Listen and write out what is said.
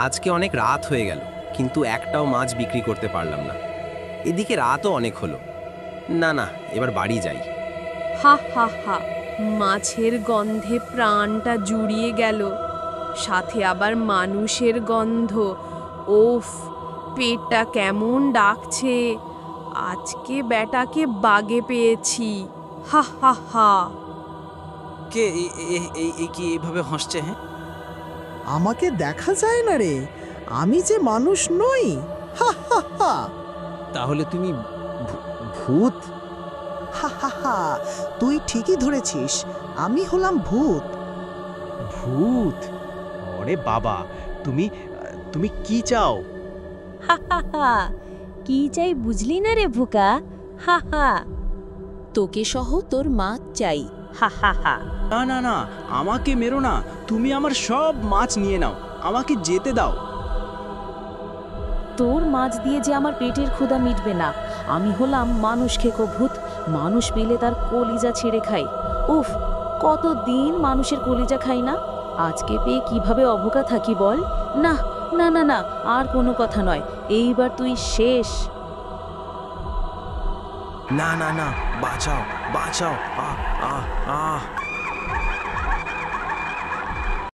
আজকে অনেক রাত হয়ে গেল, কিন্তু একটাও মাছ বিক্রি করতে পারলাম না। এদিকে রাতও অনেক হলো। না না, এবার বাড়ি যাই। হা হা হা, মাছের গন্ধে প্রাণটা জুড়িয়ে গেল, সাথে আবার মানুষের গন্ধ। ওফ, পেটটা কেমন ডাকছে। আজকে বেটাকে বাগে পেয়েছি। হা হা হা। কে এই কি এইভাবে হাসছে? হ্যাঁ, আমাকে দেখা যায় না রে, আমি যে মানুষ নই। হা হা হা। তাহলে তুমি ভূত? হা হা হা, তুই ঠিকই ধরেছিস, আমি হলাম ভূত। ভূত? ওরে বাবা, তুমি তুমি কি চাও? হা হা হা, কি চাই বুঝলি না রে ভুকা? হা হা, তোকে সহ তোর মাছ চাই। হা হা হা। না না না, আমাকে মেরো না, তুমি আমার সব মাছ নিয়ে নাও, আমাকে যেতে দাও। তোর মাছ দিয়ে যে আমার পেটের ক্ষুধা মিটবে না। আমি হলাম মানুষ খেকো ভূত, মানুষ পেলে তার কলিজা ছেড়ে খাই। উফ, কতদিন মানুষের কলিজা খাই না, আজকে পেয়ে কিভাবে অভোকা থাকি বল? না না না না, আর কোনো কথা নয়, এইবার তুই শেষ। না না না, বাঁচাও বাঁচাও। আহ আহ আহ